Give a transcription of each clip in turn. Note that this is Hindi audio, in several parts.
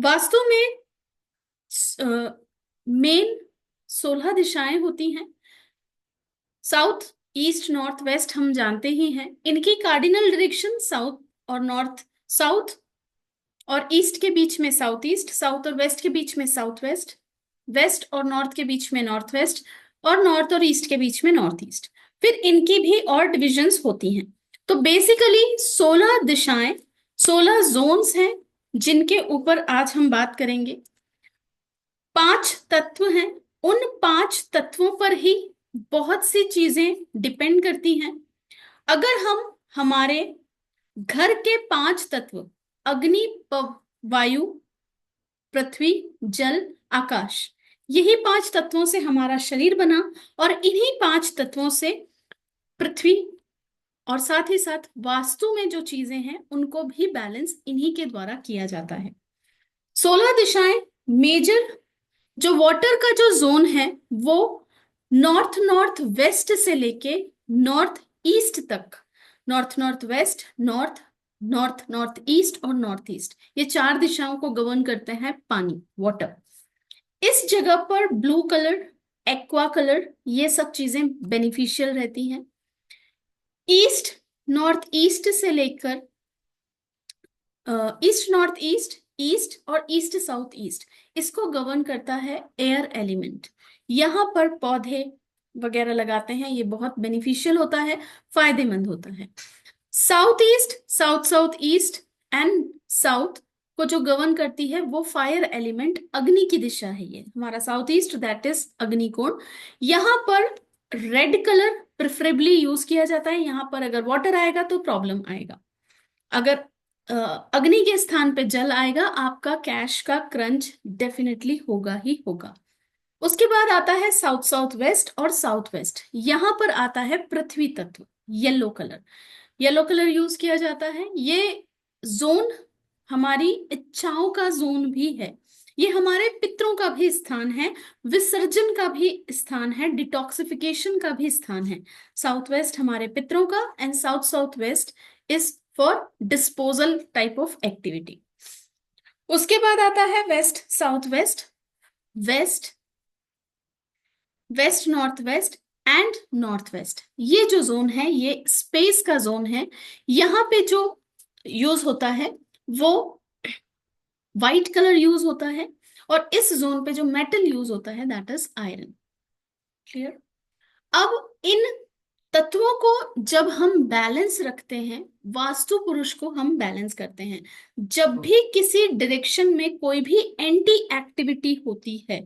वास्तु में मेन 16 दिशाएं होती हैं। साउथ, ईस्ट, नॉर्थ, वेस्ट हम जानते ही हैं। इनकी कार्डिनल डायरेक्शन साउथ और नॉर्थ, साउथ और ईस्ट के बीच में साउथ ईस्ट, साउथ और वेस्ट के बीच में साउथ वेस्ट, वेस्ट और नॉर्थ के बीच में नॉर्थ वेस्ट, और नॉर्थ और ईस्ट के बीच में नॉर्थ ईस्ट। फिर इनकी भी और डिविजन्स होती हैं। तो बेसिकली 16 दिशाएं, 16 जोन्स हैं जिनके ऊपर आज हम बात करेंगे। 5 तत्व हैं। उन 5 तत्वों पर ही बहुत सी चीजें डिपेंड करती हैं। अगर हम हमारे घर के 5 तत्व अग्नि, वायु, पृथ्वी, जल, आकाश, यही 5 तत्वों से हमारा शरीर बना, और इन्हीं 5 तत्वों से पृथ्वी और साथ ही साथ वास्तु में जो चीजें हैं उनको भी बैलेंस इन्हीं के द्वारा किया जाता है। 16 दिशाएं। मेजर जो वाटर का जो जोन है वो नॉर्थ नॉर्थ वेस्ट से लेके नॉर्थ ईस्ट तक, north north west, north north north east और नॉर्थ ईस्ट, ये 4 दिशाओं को गवर्न करते हैं पानी, वाटर। इस जगह पर ब्लू कलर, एक्वा कलर, ये सब चीजें बेनिफिशियल रहती हैं। ईस्ट नॉर्थ ईस्ट से लेकर ईस्ट नॉर्थ ईस्ट, ईस्ट और ईस्ट साउथ ईस्ट, इसको गवर्न करता है एयर एलिमेंट। यहां पर पौधे वगैरह लगाते हैं, ये बहुत बेनिफिशियल होता है, फायदेमंद होता है। South east, south south east and south को जो गवर्न करती है वो फायर एलिमेंट, अग्नि की दिशा है। ये हमारा साउथ ईस्ट, दैट इज अग्निकोण। यहां पर रेड कलर प्रिफरेबली यूज किया जाता है। यहां पर अगर वाटर आएगा तो प्रॉब्लम आएगा। अगर अग्नि के स्थान पे जल आएगा, आपका कैश का क्रंच डेफिनेटली होगा ही होगा। उसके बाद आता है साउथ साउथ वेस्ट और साउथ वेस्ट। यहां पर आता है पृथ्वी तत्व, yellow colour. Yellow colour use किया जाता है। ये जोन हमारी इच्छाओं का जोन भी है। ये हमारे पितरों का भी स्थान है, विसर्जन का भी स्थान है, डिटॉक्सिफिकेशन का भी स्थान है। साउथ वेस्ट हमारे पितरों का, and south south west is for disposal type of activity. उसके बाद आता है west south west, west west north west and north west. ये जो जोन है ये स्पेस का जोन है। यहाँ पे जो यूज होता है वो व्हाइट कलर यूज होता है, और इस जोन पे जो मेटल यूज होता है दैट इज आयरन। क्लियर? अब इन तत्वों को जब हम बैलेंस रखते हैं, वास्तु पुरुष को हम बैलेंस करते हैं। जब भी किसी डायरेक्शन में कोई भी एंटी एक्टिविटी होती है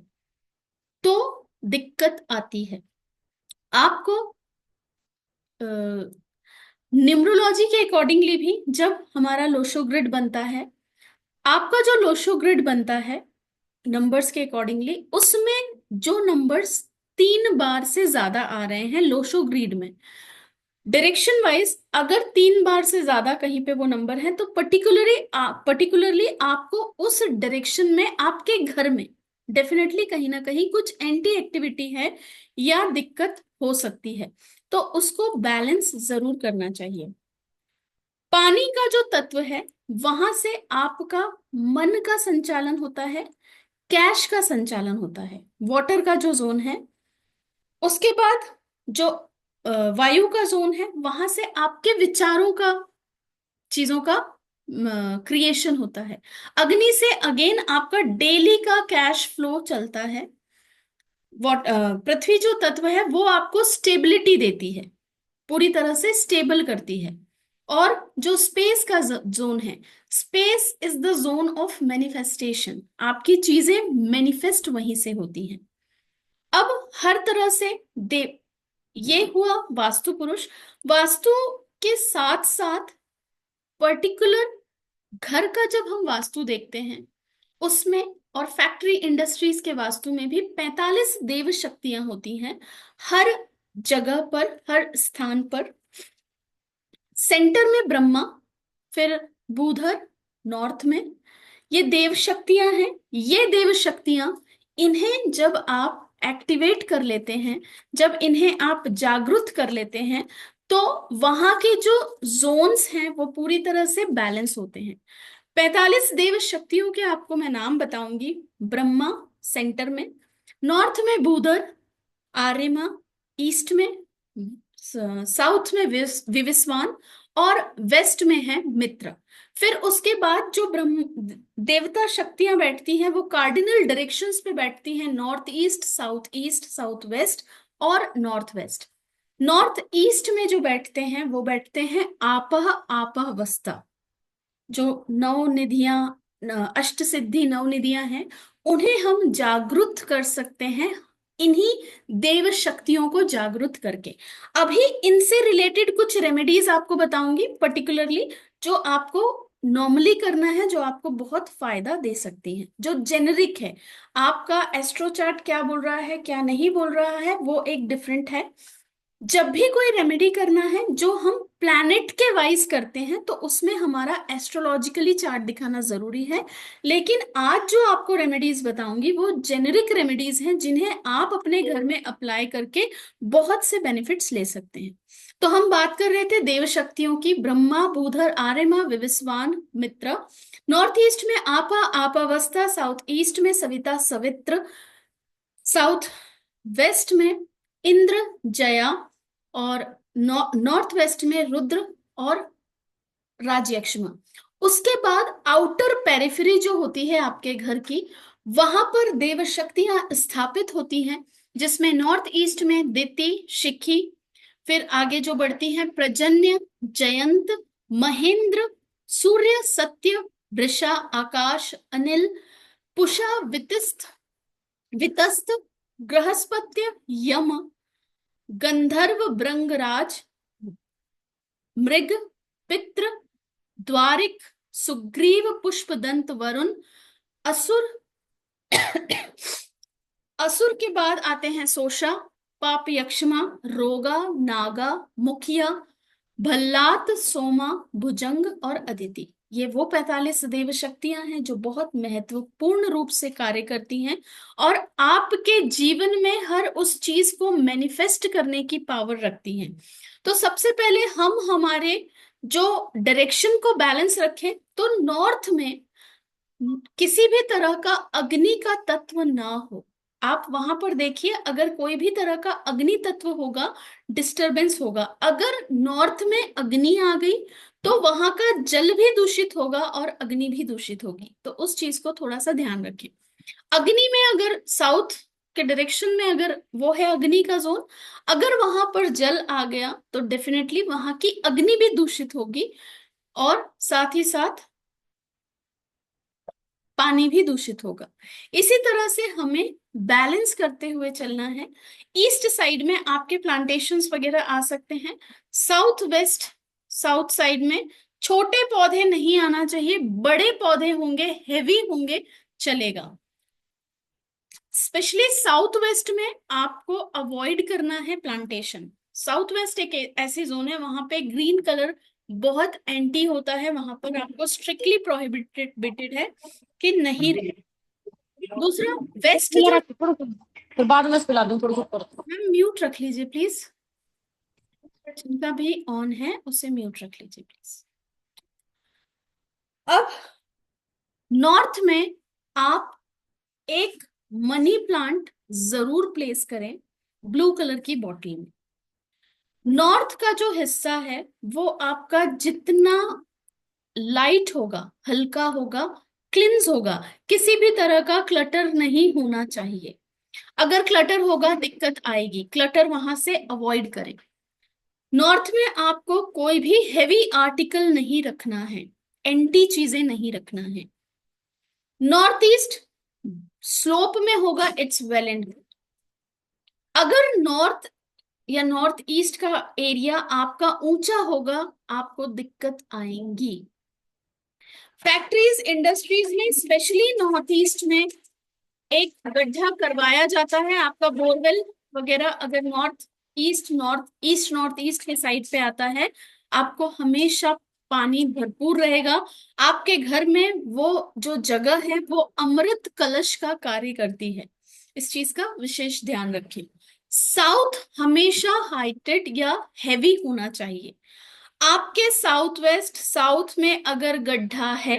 तो दिक्कत आती है। आपको न्यूमरोलॉजी के अकॉर्डिंगली भी जब हमारा लोशो ग्रिड बनता है, आपका जो लोशो ग्रिड बनता है नंबर्स के अकॉर्डिंगली, उसमें जो नंबर्स 3 बार से ज्यादा आ रहे हैं लोशो ग्रिड में, डायरेक्शन वाइज अगर 3 बार से ज्यादा कहीं पे वो नंबर है, तो पर्टिकुलरली आपको उस डायरेक्शन में आपके घर में डेफिनेटली कहीं ना कहीं कुछ एंटी एक्टिविटी है या दिक्कत हो सकती है, तो उसको बैलेंस जरूर करना चाहिए। पानी का जो तत्व है वहां से आपका मन का संचालन होता है, कैश का संचालन होता है, वाटर का जो जोन है। उसके बाद जो वायु का जोन है, वहां से आपके विचारों का, चीजों का क्रिएशन होता है। अग्नि से अगेन आपका डेली का कैश फ्लो चलता है। पृथ्वी जो तत्व है वो आपको स्टेबिलिटी देती है, पूरी तरह से स्टेबल करती है। और जो स्पेस का जोन है, space is the zone of manifestation, आपकी चीजें मैनिफेस्ट वहीं से होती हैं। अब हर तरह से दे ये हुआ वास्तु पुरुष। वास्तु के साथ साथ पर्टिकुलर घर का जब हम वास्तु देखते हैं उसमें, और फैक्ट्री इंडस्ट्रीज के वास्तु में भी 45 देव शक्तियां होती हैं हर जगह पर, हर स्थान पर। सेंटर में ब्रह्मा, फिर बुधर नॉर्थ में, ये देव शक्तियां हैं। ये देव शक्तियां, इन्हें जब आप एक्टिवेट कर लेते हैं, जब इन्हें आप जागृत कर लेते हैं, तो वहां के जो जोन्स हैं वो पूरी तरह से बैलेंस होते हैं। 45 देव शक्तियों के आपको मैं नाम बताऊंगी। ब्रह्मा सेंटर में, नॉर्थ में भूधर, आर्यमा, ईस्ट में, साउथ में विवस्वान, और वेस्ट में है मित्र। फिर उसके बाद जो ब्रह्म देवता शक्तियां बैठती हैं वो कार्डिनल डायरेक्शंस पे बैठती हैं, नॉर्थ साउथ वेस्ट और नॉर्थ वेस्ट। नॉर्थ ईस्ट में जो बैठते हैं वो बैठते हैं आपह आपह वस्ता। जो नौ निधियां, अष्ट सिद्धि नौ निधियां हैं, उन्हें हम जागृत कर सकते हैं इन्हीं देव शक्तियों को जागृत करके। अभी इनसे रिलेटेड कुछ रेमेडीज आपको बताऊंगी पर्टिकुलरली, जो आपको नॉर्मली करना है, जो आपको बहुत फायदा दे सकती हैं, जो जेनरिक है। आपका एस्ट्रो चार्ट क्या बोल रहा है क्या नहीं बोल रहा है वो एक डिफरेंट है। जब भी कोई रेमेडी करना है जो हम प्लैनेट के वाइज करते हैं तो उसमें हमारा एस्ट्रोलॉजिकली चार्ट दिखाना जरूरी है। लेकिन आज जो आपको रेमेडीज बताऊंगी वो जेनेरिक रेमेडीज हैं जिन्हें आप अपने घर में अप्लाई करके बहुत से बेनिफिट्स ले सकते हैं। तो हम बात कर रहे थे देव शक्तियों की, ब्रह्मा भूधर आर्यमा विवस्वान मित्र। नॉर्थ ईस्ट में आपा आपावस्था, साउथ ईस्ट में सविता सवित्र, साउथ वेस्ट में इंद्र जया, और नॉर्थ वेस्ट में रुद्र और राजयक्ष्मा। उसके बाद आउटर पेरिफेरी जो होती है आपके घर की, वहां पर देव शक्तियां स्थापित होती हैं, जिसमें नॉर्थ ईस्ट में दिति शिखी, फिर आगे जो बढ़ती हैं प्रजन्य, जयंत, महेंद्र, सूर्य, सत्य, वृषा, आकाश, अनिल, पुषा, वितिस्त, वितस्त, बृहस्पत्य, यम, गंधर्व, भृंगराज, मृग, पित्र, द्वारिक, सुग्रीव, पुष्पदंत, वरुण, असुर। असुर के बाद आते हैं सोशा, पाप, यक्षमा, रोगा, नागा, मुखिया, भल्लात, सोमा, भुजंग और अदिति। ये वो 45 देव शक्तियां हैं जो बहुत महत्वपूर्ण रूप से कार्य करती हैं और आपके जीवन में हर उस चीज को मैनिफेस्ट करने की पावर रखती हैं। तो सबसे पहले हम हमारे जो डायरेक्शन को बैलेंस रखें, तो नॉर्थ में किसी भी तरह का अग्नि का तत्व ना हो। आप वहां पर देखिए, अगर कोई भी तरह का अग्नि तत्व होगा, डिस्टरबेंस होगा। अगर नॉर्थ में अग्नि आ गई तो वहां का जल भी दूषित होगा और अग्नि भी दूषित होगी, तो उस चीज को थोड़ा सा ध्यान रखें। अग्नि में अगर साउथ के डायरेक्शन में अगर वो है अग्नि का जोन, अगर वहां पर जल आ गया तो डेफिनेटली वहां की अग्नि भी दूषित होगी और साथ ही साथ पानी भी दूषित होगा। इसी तरह से हमें बैलेंस करते हुए चलना है। ईस्ट साइड में आपके प्लांटेशंस वगैरह आ सकते हैं। साउथ वेस्ट, साउथ साइड में छोटे पौधे नहीं आना चाहिए, बड़े पौधे होंगे, हेवी होंगे, चलेगा। स्पेशली साउथ वेस्ट में आपको अवॉइड करना है प्लांटेशन। साउथ वेस्ट एक ऐसी जोन है वहां पे ग्रीन कलर बहुत एंटी होता है, वहां पर आपको स्ट्रिक्टली प्रोहिबिटेड है कि नहीं रहे। दूसरा वेस्ट जो, फिर बाद में पिला दूं थोड़ी सी। मैम म्यूट रख लीजिए प्लीज, जिनका भी ऑन है उसे म्यूट रख लीजिए प्लीज। अब नॉर्थ में आप एक मनी प्लांट जरूर प्लेस करें ब्लू कलर की बॉटल में। नॉर्थ का जो हिस्सा है वो आपका जितना लाइट होगा, हल्का होगा, क्लिंस होगा, किसी भी तरह का क्लटर नहीं होना चाहिए। अगर क्लटर होगा दिक्कत आएगी, क्लटर वहां से अवॉइड करें। नॉर्थ में आपको कोई भी हेवी आर्टिकल नहीं रखना है, एंटी चीजें नहीं रखना है। नॉर्थ ईस्ट स्लोप में होगा, इट्स वेल एंड गुड। अगर नॉर्थ या नॉर्थ ईस्ट का एरिया आपका ऊंचा होगा, आपको दिक्कत आएंगी। फैक्ट्रीज इंडस्ट्रीज में स्पेशली नॉर्थ ईस्ट में एक गड्ढा करवाया जाता है। आपका बोरवेल वगैरह अगर नॉर्थ ईस्ट के साइड पे आता है, आपको हमेशा पानी भरपूर रहेगा। आपके घर में वो जो जगह है वो अमृत कलश का कार्य करती है, इस चीज का विशेष ध्यान रखें। साउथ हमेशा हाइटेड या हैवी होना चाहिए। आपके साउथ वेस्ट, साउथ में अगर गड्ढा है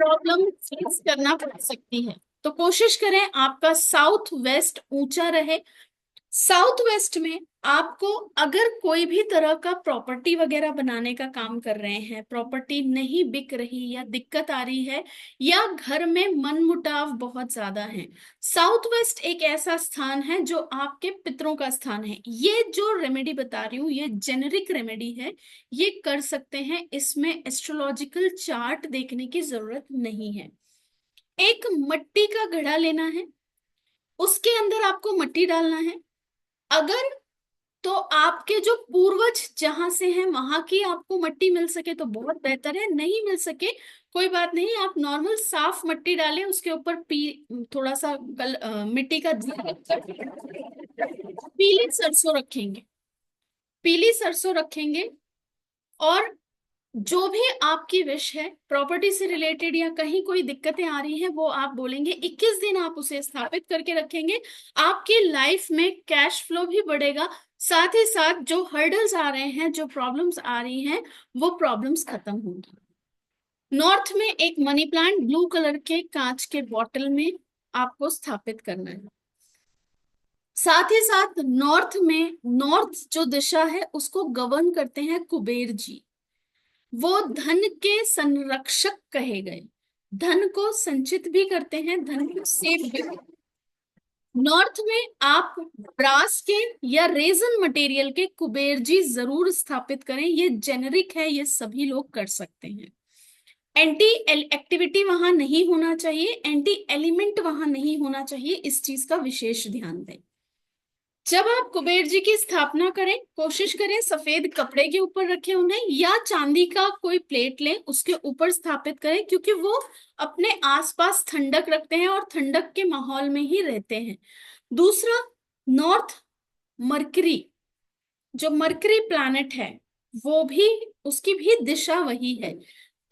प्रॉब्लम फेस करना पड़ सकती है। तो कोशिश करें आपका साउथ वेस्ट ऊंचा रहे। साउथ वेस्ट में आपको अगर कोई भी तरह का प्रॉपर्टी वगैरह बनाने का काम कर रहे हैं, प्रॉपर्टी नहीं बिक रही या दिक्कत आ रही है, या घर में मनमुटाव बहुत ज्यादा है, साउथ वेस्ट एक ऐसा स्थान है जो आपके पितरों का स्थान है। ये जो रेमेडी बता रही हूँ ये जेनेरिक रेमेडी है, ये कर सकते हैं, इसमें एस्ट्रोलॉजिकल चार्ट देखने की जरूरत नहीं है। एक मट्टी का घड़ा लेना है, उसके अंदर आपको मट्टी डालना है। अगर तो आपके जो पूर्वज जहां से हैं वहां की आपको मट्टी मिल सके तो बहुत बेहतर है, नहीं मिल सके कोई बात नहीं, आप नॉर्मल साफ मट्टी डालें, उसके ऊपर थोड़ा सा मिट्टी का पीली सरसों रखेंगे, पीली सरसों रखेंगे। और जो भी आपकी विश है प्रॉपर्टी से रिलेटेड या कहीं कोई दिक्कतें आ रही हैं वो आप बोलेंगे, 21 दिन आप उसे स्थापित करके रखेंगे। आपकी लाइफ में कैश फ्लो भी बढ़ेगा, साथ ही साथ जो हर्डल्स आ रहे हैं, जो प्रॉब्लम्स आ रही हैं, वो प्रॉब्लम्स खत्म होंगी। नॉर्थ में एक मनी प्लांट ब्लू कलर के कांच के बॉटल में आपको स्थापित करना है। साथ ही साथ नॉर्थ में, नॉर्थ जो दिशा है उसको गवर्न करते हैं कुबेर जी, वो धन के संरक्षक कहे गए, धन को संचित भी करते हैं, धन को सेव भी करते हैं। नॉर्थ में आप ब्रास के या रेजन मटेरियल के कुबेर जी जरूर स्थापित करें, ये जेनेरिक है, ये सभी लोग कर सकते हैं। एंटी एक्टिविटी वहां नहीं होना चाहिए, एंटी एलिमेंट वहां नहीं होना चाहिए, इस चीज का विशेष ध्यान दें। जब आप कुबेर जी की स्थापना करें कोशिश करें सफेद कपड़े के ऊपर रखें उन्हें, या चांदी का कोई प्लेट लें उसके ऊपर स्थापित करें, क्योंकि वो अपने आसपास ठंडक रखते हैं और ठंडक के माहौल में ही रहते हैं। दूसरा, नॉर्थ मरकरी, जो मरकरी प्लैनेट है वो भी, उसकी भी दिशा वही है।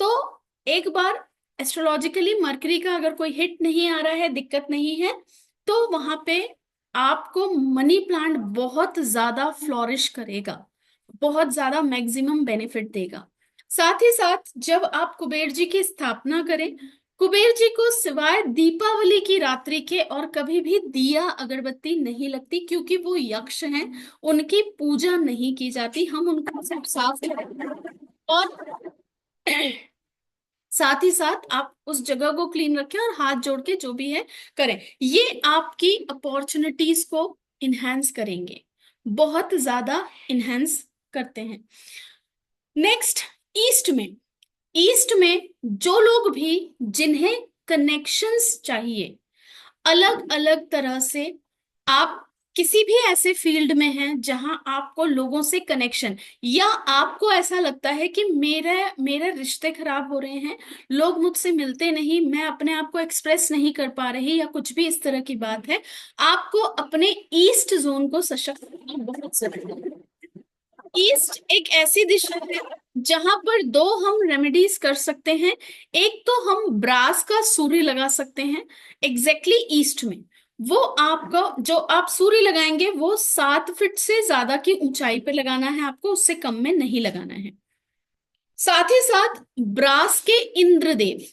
तो एक बार एस्ट्रोलॉजिकली मरकरी का अगर कोई हिट नहीं आ रहा है, दिक्कत नहीं है, तो वहां पे आपको मनी प्लांट बहुत ज्यादा फ्लोरिश करेगा, बहुत ज्यादा मैक्सिमम बेनिफिट देगा। साथ ही साथ जब आप कुबेर जी की स्थापना करें, कुबेर जी को सिवाय दीपावली की रात्रि के और कभी भी दिया अगरबत्ती नहीं लगती, क्योंकि वो यक्ष हैं, उनकी पूजा नहीं की जाती, हम उनको सब साफ और साथ ही साथ आप उस जगह को क्लीन रखें और हाथ जोड़ के जो भी है करें, ये आपकी अपॉर्चुनिटीज को इनहेंस करेंगे, बहुत ज्यादा इनहेंस करते हैं। नेक्स्ट, ईस्ट में, ईस्ट में जो लोग भी, जिन्हें कनेक्शंस चाहिए अलग अलग तरह से, आप किसी भी ऐसे फील्ड में हैं जहां आपको लोगों से कनेक्शन, या आपको ऐसा लगता है कि मेरे मेरे रिश्ते खराब हो रहे हैं, लोग मुझसे मिलते नहीं, मैं अपने आप को एक्सप्रेस नहीं कर पा रही, या कुछ भी इस तरह की बात है, आपको अपने ईस्ट जोन को सशक्त करना बहुत जरूरी है। ईस्ट एक ऐसी दिशा है जहां पर दो हम रेमेडीज कर सकते हैं। एक तो हम ब्रास का सूर्य लगा सकते हैं एग्जैक्टली ईस्ट में, वो आपका जो आप सूर्य लगाएंगे वो 7 फीट से ज्यादा की ऊंचाई पे लगाना है आपको, उससे कम में नहीं लगाना है। साथ ही साथ ब्रास के इंद्रदेव,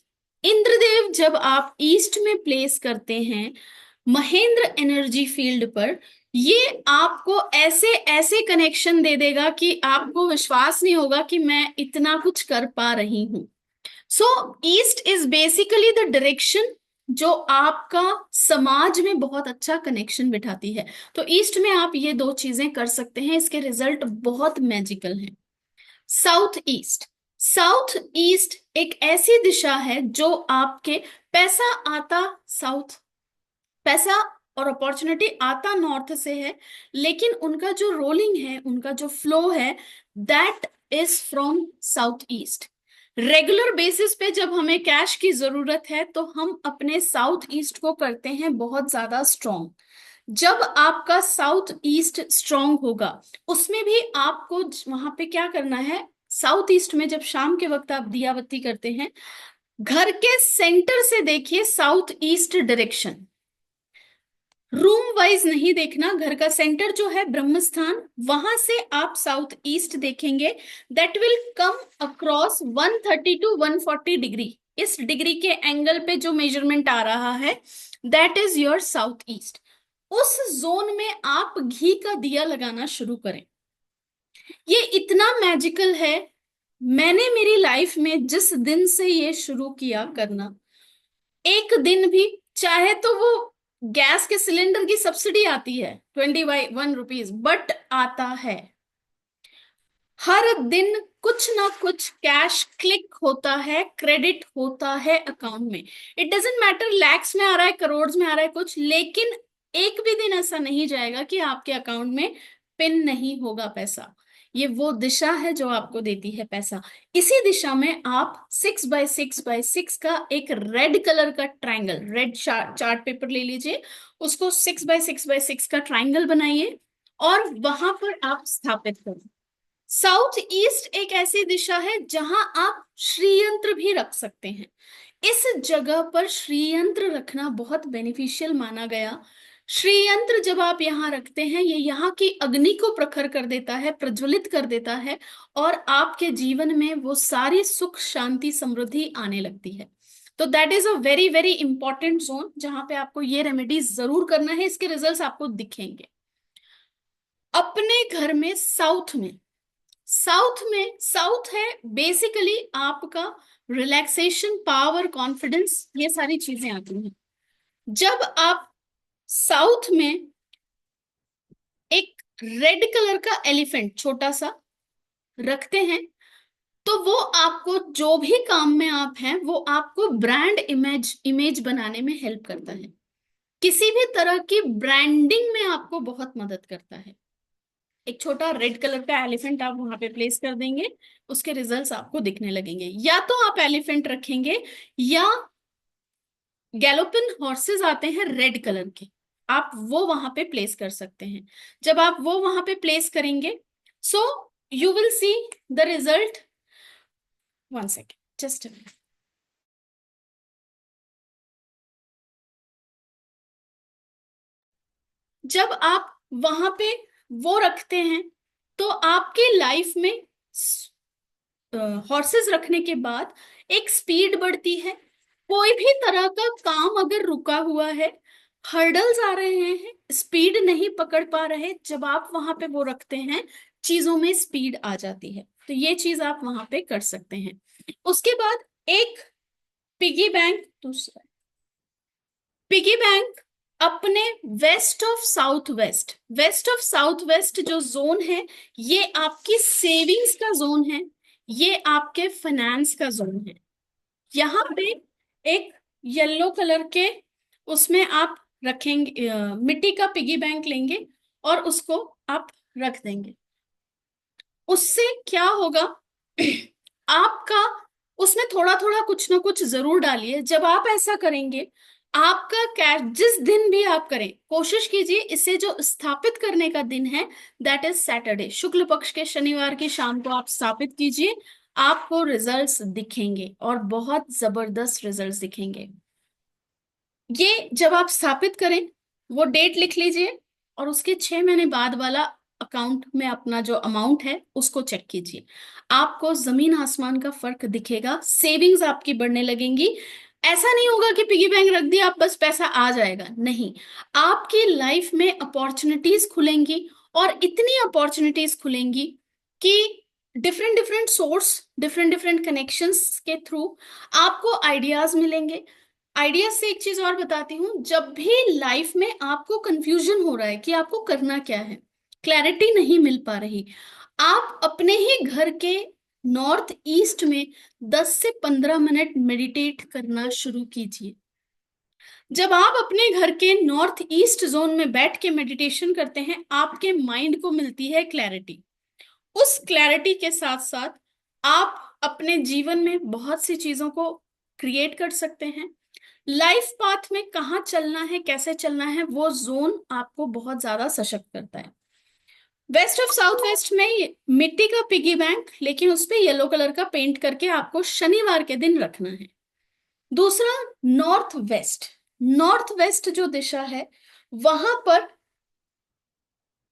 इंद्रदेव जब आप ईस्ट में प्लेस करते हैं महेंद्र एनर्जी फील्ड पर, ये आपको ऐसे ऐसे कनेक्शन दे देगा कि आपको विश्वास नहीं होगा कि मैं इतना कुछ कर पा रही हूं। So east is basically the direction जो आपका समाज में बहुत अच्छा कनेक्शन बिठाती है। तो ईस्ट में आप ये दो चीजें कर सकते हैं, इसके रिजल्ट बहुत मैजिकल हैं। साउथ ईस्ट, साउथ ईस्ट एक ऐसी दिशा है जो आपके, पैसा आता साउथ, पैसा और अपॉर्चुनिटी आता नॉर्थ से है, लेकिन उनका जो रोलिंग है, उनका जो फ्लो है, that is from south east. Regular basis पे जब हमें कैश की जरूरत है तो हम अपने साउथ ईस्ट को करते हैं बहुत ज्यादा स्ट्रॉन्ग। जब आपका साउथ ईस्ट स्ट्रॉन्ग होगा, उसमें भी आपको वहां पे क्या करना है, साउथ ईस्ट में जब शाम के वक्त आप दिया बत्ती करते हैं, घर के सेंटर से देखिए south east direction, room wise नहीं देखना, घर का सेंटर जो है ब्रह्म स्थान, वहां से आप साउथ ईस्ट देखेंगे, that will come across 130 to 140 degree. इस डिग्री के एंगल पे जो मेजरमेंट आ रहा है, that is your south east. उस जोन में आप घी का दिया लगाना शुरू करें। ये इतना मैजिकल है। मैंने मेरी लाइफ में जिस दिन से ये शुरू किया करना, एक दिन भी, चाहे तो वो गैस के सिलेंडर की सब्सिडी आती है 21 रुपीज, बट आता है हर दिन, कुछ ना कुछ कैश क्लिक होता है, क्रेडिट होता है अकाउंट में। इट डजेंट मैटर लैक्स में आ रहा है, करोड़ में आ रहा है कुछ, लेकिन एक भी दिन ऐसा नहीं जाएगा कि आपके अकाउंट में पिन नहीं होगा पैसा। ये वो दिशा है जो आपको देती है पैसा। इसी दिशा में आप 6x6x6 का एक रेड कलर का ट्राइंगल, रेड चार्ट पेपर ले लीजिए, उसको 6x6x6 का ट्राइंगल बनाइए और वहां पर आप स्थापित करें। साउथ ईस्ट एक ऐसी दिशा है जहां आप श्रीयंत्र भी रख सकते हैं। इस जगह पर श्रीयंत्र रखना बहुत बेनिफिशियल माना गया। श्रीयंत्र जब आप यहाँ रखते हैं, ये यहाँ की अग्नि को प्रखर कर देता है, प्रज्वलित कर देता है, और आपके जीवन में वो सारी सुख शांति समृद्धि आने लगती है। तो that is a very very important zone जहां पे आपको ये रेमेडीज जरूर करना है, इसके रिजल्ट्स आपको दिखेंगे। अपने घर में साउथ है बेसिकली आपका रिलैक्सेशन, पावर, कॉन्फिडेंस, ये सारी चीजें आती हैं। जब आप साउथ में एक रेड कलर का एलिफेंट छोटा सा रखते हैं, तो वो आपको जो भी काम में आप हैं, वो आपको ब्रांड इमेज इमेज बनाने में हेल्प करता है। किसी भी तरह की ब्रांडिंग में आपको बहुत मदद करता है। एक छोटा रेड कलर का एलिफेंट आप वहां पे प्लेस कर देंगे, उसके रिजल्ट्स आपको दिखने लगेंगे। या तो आप एलिफेंट रखेंगे, या गैलोपिन हॉर्सेस आते हैं रेड कलर के, आप वो वहां पे प्लेस कर सकते हैं। जब आप वो वहां पे प्लेस करेंगे, so you will see the result. 1 second, just. जब आप वहां पे वो रखते हैं, तो आपके लाइफ में हॉर्सेस रखने के बाद एक स्पीड बढ़ती है। कोई भी तरह का काम अगर रुका हुआ है, हर्डल्स आ रहे हैं, स्पीड नहीं पकड़ पा रहे, जब आप वहां पे वो रखते हैं, चीजों में स्पीड आ जाती है। तो ये चीज आप वहां पे कर सकते हैं। उसके बाद एक पिगी बैंक, दूसरा पिगी बैंक अपने वेस्ट ऑफ साउथ वेस्ट जो जोन है, ये आपकी सेविंग्स का जोन है, ये आपके फाइनेंस का जोन है। यहाँ पे एक येलो कलर के, उसमें आप रखेंगे, मिट्टी का पिगी बैंक लेंगे और उसको आप रख देंगे। उससे क्या होगा, आपका उसमें थोड़ा थोड़ा कुछ ना कुछ जरूर डालिए। जब आप ऐसा करेंगे, आपका कैश जिस दिन भी आप करें, कोशिश कीजिए इसे जो स्थापित करने का दिन है, दैट इज सैटरडे, शुक्ल पक्ष के शनिवार की शाम को आप स्थापित कीजिए। आपको रिजल्ट्स दिखेंगे और बहुत जबरदस्त रिजल्ट्स दिखेंगे। ये जब आप स्थापित करें, वो डेट लिख लीजिए और उसके 6 महीने बाद वाला अकाउंट में अपना जो अमाउंट है उसको चेक कीजिए। आपको जमीन आसमान का फर्क दिखेगा, सेविंग्स आपकी बढ़ने लगेंगी। ऐसा नहीं होगा कि पिगी बैंक रख दिया आप बस पैसा आ जाएगा, नहीं। आपकी लाइफ में अपॉर्चुनिटीज खुलेंगी, और इतनी अपॉर्चुनिटीज खुलेंगी कि different different source, different different connections के थ्रू आपको आइडियाज मिलेंगे। आइडिया से एक चीज और बताती हूँ, जब भी लाइफ में आपको कंफ्यूजन हो रहा है कि आपको करना क्या है, क्लैरिटी नहीं मिल पा रही, आप अपने ही घर के नॉर्थ ईस्ट में 10 से 15 मिनट मेडिटेट करना शुरू कीजिए। जब आप अपने घर के नॉर्थ ईस्ट जोन में बैठ के मेडिटेशन करते हैं, आपके माइंड को मिलती है क्लैरिटी। उस क्लैरिटी के साथ साथ आप अपने जीवन में बहुत सी चीजों को क्रिएट कर सकते हैं। लाइफ पाथ में कहाँ चलना है, कैसे चलना है, वो जोन आपको बहुत ज्यादा सशक्त करता है। वेस्ट ऑफ साउथ वेस्ट में मिट्टी का पिगी बैंक, लेकिन उस पे येलो कलर का पेंट करके आपको शनिवार के दिन रखना है। दूसरा, नॉर्थ वेस्ट जो दिशा है, वहां पर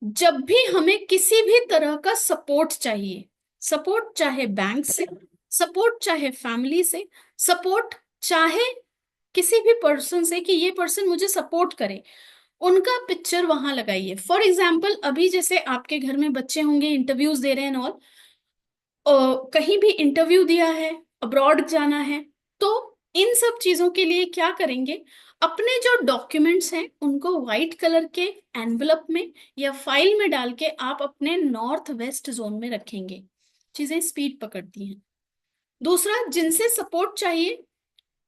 जब भी हमें किसी भी तरह का सपोर्ट चाहिए, सपोर्ट चाहे बैंक से, सपोर्ट चाहे फैमिली से, सपोर्ट चाहे किसी भी पर्सन से कि ये पर्सन मुझे सपोर्ट करे, उनका पिक्चर वहां लगाइए। फॉर एग्जाम्पल, अभी जैसे आपके घर में बच्चे होंगे, इंटरव्यूज दे रहे हैं और कहीं भी इंटरव्यू दिया है, अब्रॉड जाना है, तो इन सब चीजों के लिए क्या करेंगे, अपने जो डॉक्यूमेंट्स हैं उनको व्हाइट कलर के एनवलप में या फाइल में डाल के आप अपने नॉर्थ वेस्ट जोन में रखेंगे। चीजें स्पीड पकड़ती हैं। दूसरा, जिनसे सपोर्ट चाहिए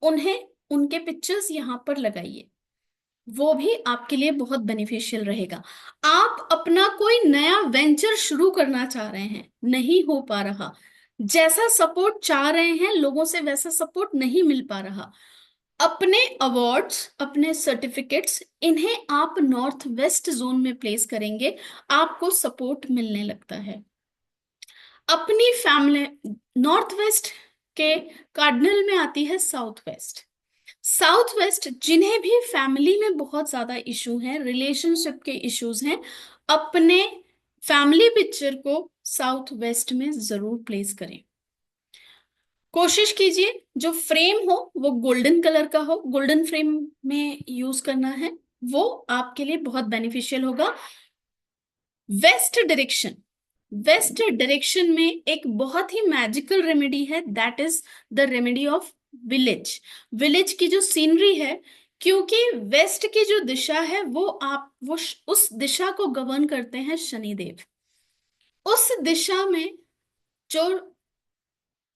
उन्हें उनके पिक्चर्स यहाँ पर लगाइए, वो भी आपके लिए बहुत बेनिफिशियल रहेगा। आप अपना कोई नया वेंचर शुरू करना चाह रहे हैं, नहीं हो पा रहा, जैसा सपोर्ट चाह रहे हैं लोगों से वैसा सपोर्ट नहीं मिल पा रहा, अपने अवार्ड्स, अपने सर्टिफिकेट्स, इन्हें आप नॉर्थ वेस्ट जोन में प्लेस करेंगे, आपको सपोर्ट मिलने लगता है। अपनी फैमिली, नॉर्थ वेस्ट के कार्डिनल में आती है साउथ वेस्ट। साउथ वेस्ट, जिन्हें भी फैमिली में बहुत ज्यादा इशू हैं, रिलेशनशिप के इश्यूज हैं, अपने फैमिली पिक्चर को साउथ वेस्ट में जरूर प्लेस करें। कोशिश कीजिए जो फ्रेम हो वो गोल्डन कलर का हो, गोल्डन फ्रेम में यूज करना है, वो आपके लिए बहुत बेनिफिशियल होगा। वेस्ट डायरेक्शन, वेस्ट डायरेक्शन में एक बहुत ही मैजिकल रेमेडी है, that is the remedy of village. Village की जो सीनरी है, क्योंकि वेस्ट की जो दिशा है वो उस दिशा को गवर्न करते हैं शनिदेव। उस दिशा में जो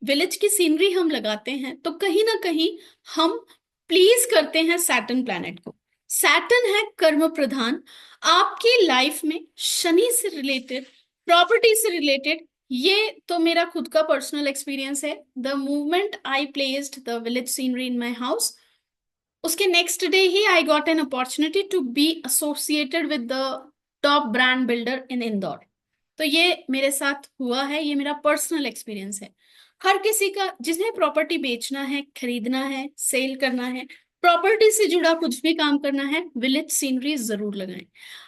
विलेज की सीनरी हम लगाते हैं तो कहीं ना कहीं हम प्लीज करते हैं सैटर्न प्लैनेट को। सैटर्न है कर्म प्रधान। आपकी लाइफ में शनि से रिलेटेड, प्रॉपर्टी से रिलेटेड, ये तो मेरा खुद का पर्सनल एक्सपीरियंस है। The movement I placed the village scenery in my house, उसके नेक्स्ट डे ही I got an opportunity to be associated with the top brand builder in Indore. तो ये मेरे साथ हुआ है, ये मेरा पर्सनल एक्सपीरियंस है। हर किसी का, जिन्हें प्रॉपर्टी बेचना है, खरीदना है, सेल करना है, प्रॉपर्टी से जुड़ा कुछ भी काम करना है, विलेज सीनरी जरूर लगाएं।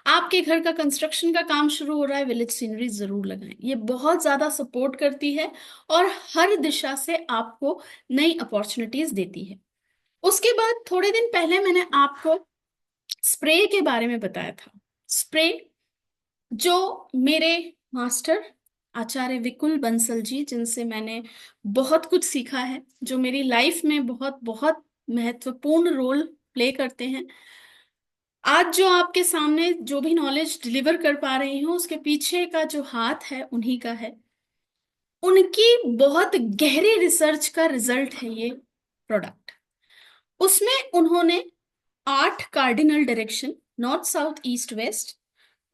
आपके घर का कंस्ट्रक्शन का काम शुरू हो रहा है, विलेज सीनरी जरूर लगाएं। ये बहुत ज्यादा सपोर्ट करती है और हर दिशा से आपको नई अपॉर्चुनिटीज देती है। उसके बाद थोड़े दिन पहले मैंने आपको स्प्रे के बारे में बताया था। स्प्रे जो मेरे मास्टर आचार्य विकुल बंसल जी, जिनसे मैंने बहुत कुछ सीखा है, जो मेरी लाइफ में बहुत बहुत महत्वपूर्ण रोल प्ले करते हैं, आज जो आपके सामने जो भी नॉलेज डिलीवर कर पा रही हूँ उसके पीछे का जो हाथ है उन्हीं का है। उनकी बहुत गहरी रिसर्च का रिजल्ट है ये प्रोडक्ट। उसमें उन्होंने 8 cardinal direction, north south east west,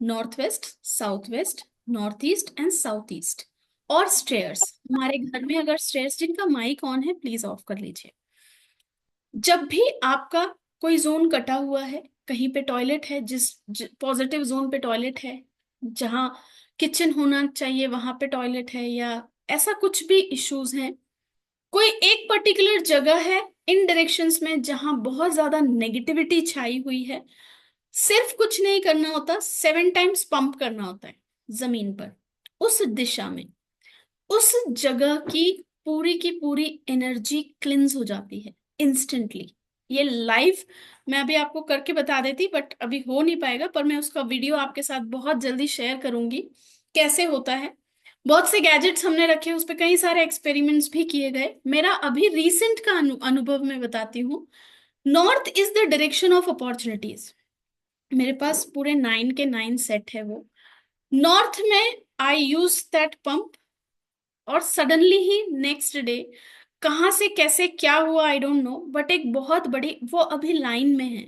north waste, south waste, north east and south east, और स्टेयर्स। हमारे घर में अगर स्टेयर्स, जिनका माइक ऑन है प्लीज ऑफ कर लीजिए। जब भी आपका कोई जोन कटा हुआ है, कहीं पे टॉयलेट है, जिस पॉजिटिव जोन पे टॉयलेट है, जहां किचन होना चाहिए वहां पे टॉयलेट है, या ऐसा कुछ भी इश्यूज हैं, कोई एक पर्टिकुलर जगह है इन डायरेक्शंस में जहां बहुत ज्यादा नेगेटिविटी छाई हुई है, सिर्फ कुछ नहीं करना होता, 7 टाइम्स पंप करना होता है जमीन पर, उस दिशा में, उस जगह की पूरी एनर्जी क्लिंज हो जाती है इंस्टेंटली। ये लाइव मैं अभी आपको करके बता देती, बट अभी हो नहीं पाएगा, पर मैं उसका वीडियो आपके साथ बहुत जल्दी शेयर करूंगी कैसे होता है। बहुत से गैजेट्स हमने रखे, उस पर कई सारे एक्सपेरिमेंट्स भी किए गए। मेरा अभी रीसेंट का अनुभव मैं बताती हूँ। North is the direction of opportunities. मेरे पास पूरे 9 के 9 सेट है वो। नॉर्थ में आई यूज दैट पंप, और सडनली ही नेक्स्ट डे, कहाँ से कैसे क्या हुआ आई डोंट नो, बट एक बहुत बड़ी, वो अभी लाइन में है,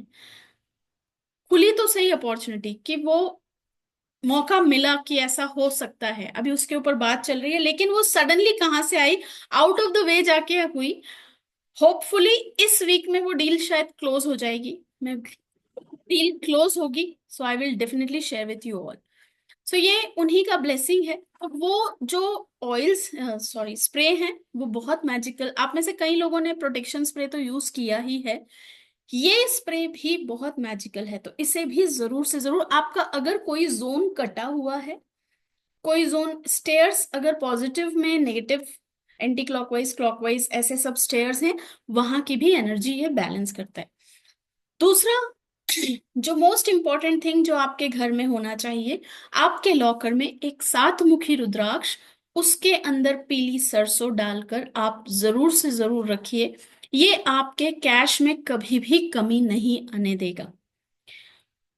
खुली तो सही अपॉर्चुनिटी कि वो मौका मिला कि ऐसा हो सकता है, अभी उसके ऊपर बात चल रही है, लेकिन वो सडनली कहाँ से आई, आउट ऑफ द वे जाके हुई। होपफुली इस वीक में वो डील शायद क्लोज हो जाएगी, मैं, डील क्लोज होगी, so I will definitely share with you all. So ये उन्हीं का ब्लेसिंग है। अब वो जो ऑयल्स, सॉरी, स्प्रे हैं, वो बहुत मैजिकल। आप में से कई लोगों ने प्रोटेक्शन स्प्रे तो यूज किया ही है। ये स्प्रे भी बहुत मैजिकल है, तो इसे भी जरूर से जरूर, आपका अगर कोई जोन कटा हुआ है, कोई जोन स्टेयर्स अगर पॉजिटिव में नेगेटिव, एंटी क्लॉकवाइज क्लॉकवाइज ऐसे सब स्टेयर्स हैं, वहां की भी एनर्जी ये बैलेंस करता है। दूसरा, जो मोस्ट इंपॉर्टेंट थिंग जो आपके घर में होना चाहिए, आपके लॉकर में एक सात मुखी रुद्राक्ष, उसके अंदर पीली सरसों डालकर आप जरूर से जरूर रखिए। ये आपके कैश में कभी भी कमी नहीं आने देगा।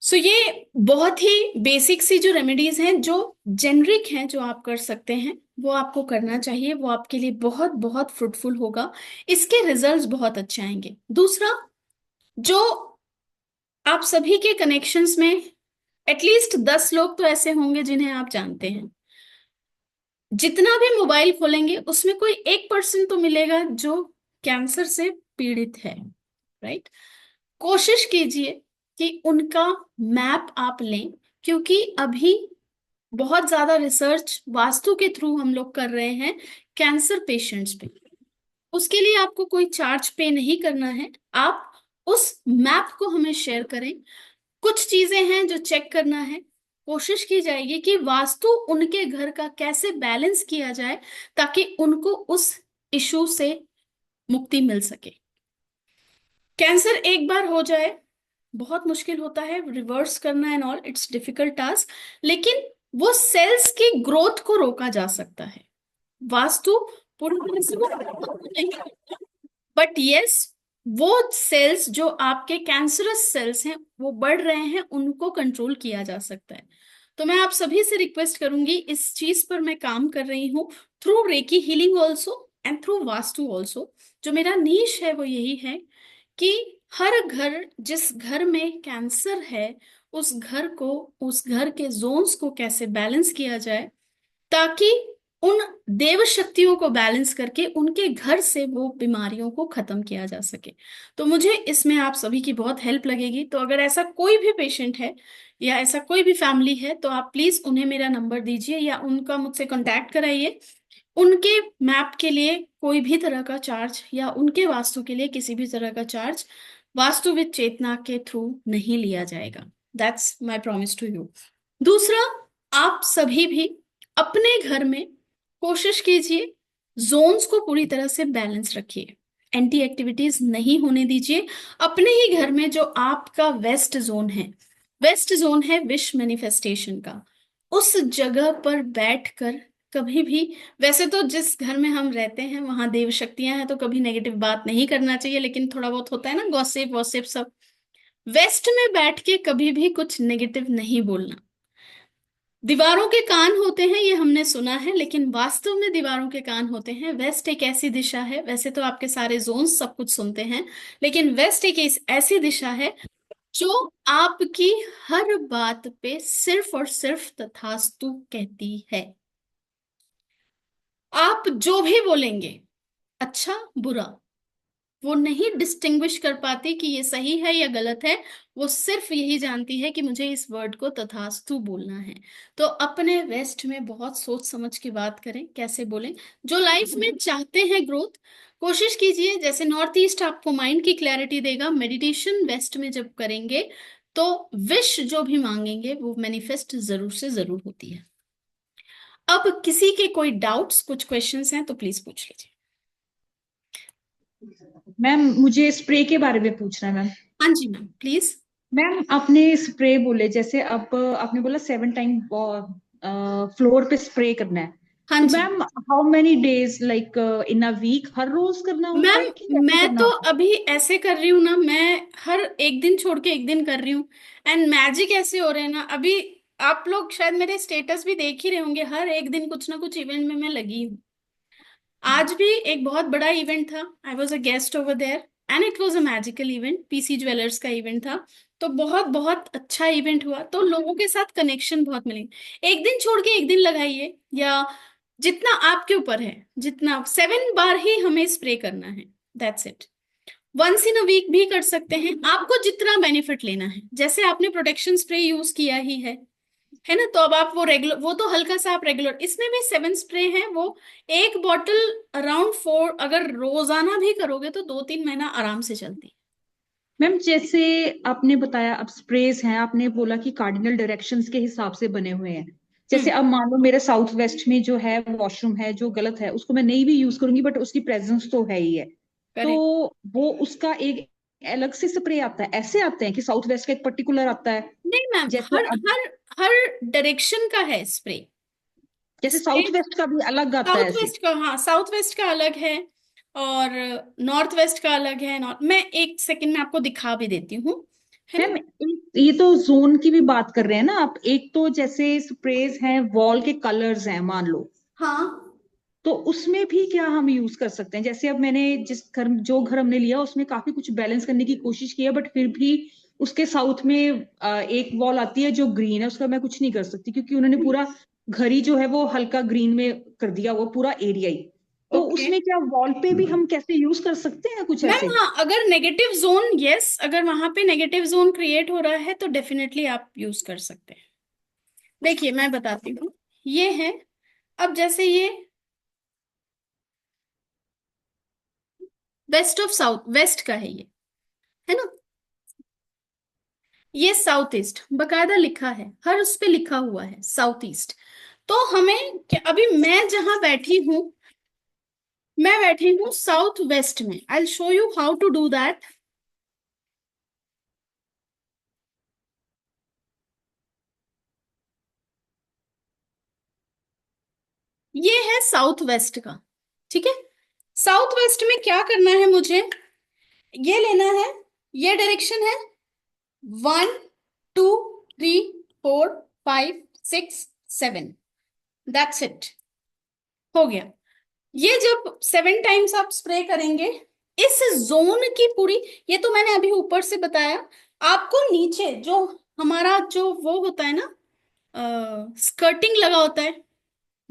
सो ये बहुत ही बेसिक सी जो रेमेडीज हैं, जो जेनरिक हैं, जो आप कर सकते हैं, वो आपको करना चाहिए। वो आपके लिए बहुत बहुत फ्रूटफुल होगा, इसके रिजल्ट्स बहुत अच्छे आएंगे। दूसरा, जो आप सभी के कनेक्शंस में एटलीस्ट 10 लोग तो ऐसे होंगे जिन्हें आप जानते हैं, जितना भी मोबाइल खोलेंगे उसमें कोई 1% तो मिलेगा जो कैंसर से पीड़ित है, राइट? कोशिश कीजिए कि उनका मैप आप लें, क्योंकि अभी बहुत ज्यादा रिसर्च वास्तु के थ्रू हम लोग कर रहे हैं कैंसर पेशेंट्स पे। उसके लिए आपको कोई चार्ज पे नहीं करना है, आप उस मैप को हमें शेयर करें। कुछ चीजें हैं जो चेक करना है, कोशिश की जाएगी कि वास्तु उनके घर का कैसे बैलेंस किया जाए ताकि उनको उस इशू से मुक्ति मिल सके। कैंसर एक बार हो जाए बहुत मुश्किल होता है, रिवर्स करना and all, it's difficult task, लेकिन वो सेल्स की ग्रोथ को रोका जा सकता है। वास्तु पूरी तरह से वो नहीं, बट यस, वो सेल्स जो आपके कैंसरस सेल्स हैं वो बढ़ रहे हैं, उनको कंट्रोल किया जा सकता है। तो मैं आप सभी से रिक्वेस्ट करूंगी, इस चीज पर मैं काम कर रही हूँ through recce healing also and through vastu also. जो मेरा नीश है वो यही है कि हर घर, जिस घर में कैंसर है, उस घर को, उस घर के जोन्स को कैसे बैलेंस किया जाए ताकि उन देव शक्तियों को बैलेंस करके उनके घर से वो बीमारियों को खत्म किया जा सके। तो मुझे इसमें आप सभी की बहुत हेल्प लगेगी। तो अगर ऐसा कोई भी पेशेंट है या ऐसा कोई भी फैमिली है, तो आप प्लीज उन्हें मेरा नंबर दीजिए या उनका मुझसे कांटेक्ट कराइए। उनके मैप के लिए कोई भी तरह का चार्ज या उनके वास्तु के लिए किसी भी तरह का चार्ज वास्तु विद चेतना के थ्रू नहीं लिया जाएगा। That's my promise to you. दूसरा, आप सभी भी अपने घर में कोशिश कीजिए, जोन्स को पूरी तरह से बैलेंस रखिए, एंटी एक्टिविटीज नहीं होने दीजिए। अपने ही घर में जो आपका वेस्ट जोन है, वेस्ट जोन है विश मैनिफेस्टेशन का, उस जगह पर बैठकर कभी भी, वैसे तो जिस घर में हम रहते हैं वहां देव शक्तियां हैं तो कभी नेगेटिव बात नहीं करना चाहिए, लेकिन थोड़ा बहुत होता है ना, गॉसिप वॉसिप सब, वेस्ट में बैठ के कभी भी कुछ नेगेटिव नहीं बोलना। दीवारों के कान होते हैं ये हमने सुना है, लेकिन वास्तव में दीवारों के कान होते हैं। वेस्ट एक ऐसी दिशा है, वैसे तो आपके सारे जोन्स सब कुछ सुनते हैं, लेकिन वेस्ट एक ऐसी दिशा है जो आपकी हर बात पे सिर्फ और सिर्फ तथास्तु कहती है। आप जो भी बोलेंगे, अच्छा बुरा, वो नहीं डिस्टिंग्विश कर पाती कि ये सही है या गलत है। वो सिर्फ यही जानती है कि मुझे इस वर्ड को तथास्तु बोलना है। तो अपने वेस्ट में बहुत सोच समझ के बात करें, कैसे बोलें। जो लाइफ में चाहते हैं ग्रोथ, कोशिश कीजिए, जैसे नॉर्थ ईस्ट आपको माइंड की क्लैरिटी देगा, मेडिटेशन वेस्ट में जब करेंगे तो विश जो भी मांगेंगे वो मैनिफेस्ट जरूर से जरूर होती है। अब किसी के कोई डाउट्स, कुछ क्वेश्चंस हैं तो प्लीज पूछ लीजिए। मैम मुझे स्प्रे के बारे में पूछना है मैम। हाँ जी मैम, प्लीज। मैम आपने स्प्रे बोले, जैसे अब आपने बोला 7 टाइम फ्लोर पे स्प्रे करना है। हाँ तो जी ma'am how many days, like in a week, हर रोज करना होता मैम, है कि कैसे मैं करना तो होता है? अभी ऐसे कर रही हूँ ना, मैं हर एक दिन छोड़ के एक दिन कर रही हूँ। एंड मैजिक ऐसे हो रहे हैं ना अभी, आप लोग शायद मेरे स्टेटस भी देख ही रहे होंगे, हर एक दिन कुछ ना कुछ इवेंट में मैं लगी हूँ। आज भी एक बहुत बड़ा इवेंट था, I was a guest over there and it was a magical event, PC Jewellers का इवेंट था। तो बहुत बहुत अच्छा इवेंट हुआ, तो लोगों के साथ कनेक्शन बहुत मिलेंगे। एक दिन छोड़ के एक दिन लगाइए, या जितना आपके ऊपर है, जितना 7 बार ही हमें स्प्रे करना है, that's it. Once in a week भी कर सकते हैं, आपको जितना बेनिफिट लेना है। जैसे आपने प्रोटेक्शन स्प्रे यूज किया ही है ना, तो अब आप वो रेगुलर, वो तो हल्का सा आप रेगुलर, इसमें भी 7 स्प्रे हैं वो। एक बॉटल अराउंड 4, अगर रोजाना भी करोगे तो 2-3 महीना आराम से चलती है। मैम जैसे आपने बताया, अब स्प्रेज हैं, आपने बोला कि कार्डिनल डायरेक्शंस के हिसाब से बने हुए हैं। जैसे हम्म। अब मान लो मेरे साउथ वेस्ट में जो है वॉशरूम है जो गलत है, उसको मैं नहीं भी यूज करूंगी बट उसकी प्रेजेंस तो है ही है। तो करेक्ट। वो उसका एक अलग से स्प्रे आता है, ऐसे आते हैं कि साउथ वेस्ट का एक पर्टिकुलर आता है? नहीं मैम, जैसे हर अब हर हर डायरेक्शन का है स्प्रे। जैसे स्प्रे साउथ वेस्ट का भी अलग आता है साउथ ऐसे? वेस्ट का, हाँ साउथ वेस्ट का अलग है, और नॉर्थ वेस्ट का अलग है। नॉर्थ, मैं एक सेकंड में आपको दिखा भी देती हूँ, है ना। मैम ये तो जोन की भी बात कर रहे हैं ना आप, एक तो जैसे स्प्रेज हैं, वॉल के कलर्स हैं मान लो, हाँ। तो उसमें भी क्या हम यूज कर सकते हैं? जैसे अब मैंने जिस घर, जो घर हमने लिया उसमें काफी कुछ बैलेंस करने की कोशिश की है, बट फिर भी उसके साउथ में एक वॉल आती है जो ग्रीन है, उसका मैं कुछ नहीं कर सकती क्योंकि उन्होंने पूरा घर ही जो है वो हल्का ग्रीन में कर दिया, वो पूरा एरिया ही। तो ओके उसमें क्या वॉल पे भी हम कैसे यूज कर सकते हैं कुछ मैम, ऐसे? हाँ अगर नेगेटिव जोन, यस, अगर वहां पे नेगेटिव जोन क्रिएट हो रहा है तो डेफिनेटली आप यूज कर सकते हैं। देखिए मैं बताती हूँ, ये है, अब जैसे ये वेस्ट ऑफ साउथ वेस्ट का है ये, है ना। ये साउथ ईस्ट बकायदा लिखा है, हर उस पे लिखा हुआ है साउथ ईस्ट। तो हमें अभी मैं जहां बैठी हूं, मैं बैठी हूँ साउथ वेस्ट में। I show you how to do that. ये है साउथ वेस्ट का, ठीक है। साउथ वेस्ट में क्या करना है मुझे, ये लेना है, ये डायरेक्शन है, 1 2 3 4 5 6 7, दैट्स इट, हो गया। ये जब 7 टाइम्स आप स्प्रे करेंगे, इस जोन की पूरी, ये तो मैंने अभी ऊपर से बताया, आपको नीचे जो हमारा जो वो होता है ना, स्कर्टिंग लगा होता है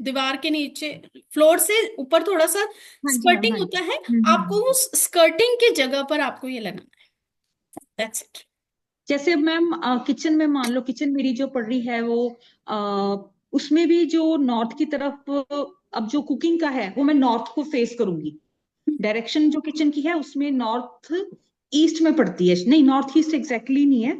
दीवार के नीचे, फ्लोर से ऊपर थोड़ा सा हाँ जी मैम, स्कर्टिंग हाँ जी। होता है, आपको हम्म। उस स्कर्टिंग की जगह पर आपको ये लगाना है, दैट्स इट। जैसे अब मैम किचन में मान लो, किचन मेरी जो पड़ रही है वो उसमें भी जो नॉर्थ की तरफ, अब जो कुकिंग का है वो मैं नॉर्थ को फेस करूंगी। डायरेक्शन जो किचन की है उसमें नॉर्थ ईस्ट में पड़ती है, नहीं नॉर्थ ईस्ट एग्जैक्टली नहीं है,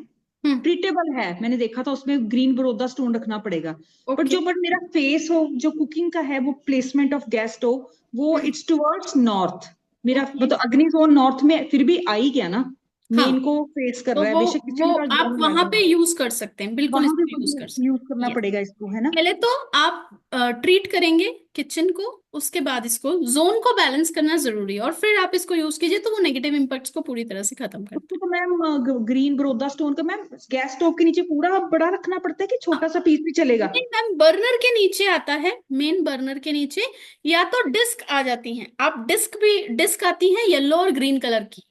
हम्म। ट्रीटेबल है, मैंने देखा था उसमें ग्रीन बरोदा स्टोन रखना पड़ेगा। But okay. जो बट मेरा फेस हो, जो कुकिंग का है, वो प्लेसमेंट ऑफ गेस्ट स्टोव, वो हम्म। It's towards north. मेरा ओके। मतलब अग्नि जोन नॉर्थ में फिर भी आ ही गया ना, हाँ, मेन को फेस कर तो रहा है, वो बेशक वो किचन का आप जोन वहां अलग पे है। यूज कर सकते हैं, बिल्कुल वहां भी इसको यूज कर यूज सकते करना हैं। पड़ेगा इसको, है ना? पहले तो आप ट्रीट करेंगे किचन को, उसके बाद इसको जोन को बैलेंस करना जरूरी है, और फिर आप इसको यूज कीजिए तो वो नेगेटिव इम्पैक्ट्स को पूरी तरह से खत्म करता उसको तो मैम ग्रीन बरोदा स्टोन का मैम गैस स्टोव के नीचे पूरा बड़ा रखना पड़ता है कि है। छोटा सा पीस भी चलेगा? नहीं मैम, बर्नर के नीचे आता है, मेन बर्नर के नीचे, या तो डिस्क आ जाती हैं, आप डिस्क भी, डिस्क आती है येलो और ग्रीन कलर की,